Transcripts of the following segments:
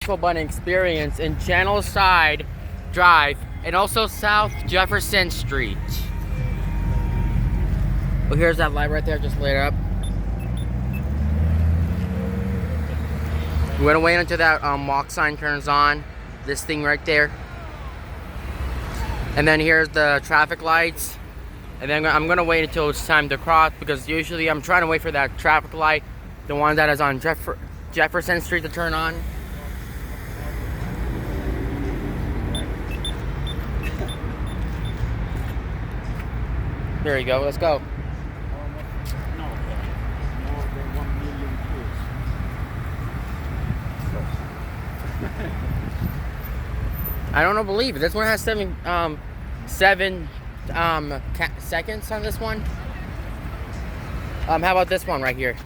button experience in Channelside Drive and also South Jefferson Street. Well, here's that light right there, just lit up. We're gonna wait until that walk sign turns on. This thing right there. And then here's the traffic lights. And then I'm gonna wait until it's time to cross, because usually I'm trying to wait for that traffic light, the one that is on Jefferson Street, to turn on. There you go, let's go. I don't believe it. This one has seven seconds on this one. How about this one right here?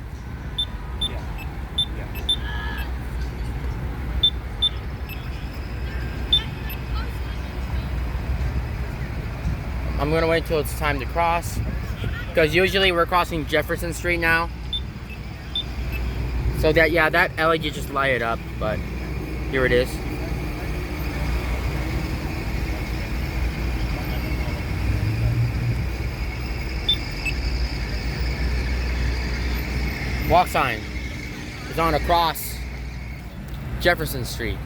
Yeah. I'm gonna wait till it's time to cross, because usually we're crossing Jefferson Street now. So that, yeah, that LED just light it up, but here it is. Walk sign is on across Jefferson Street.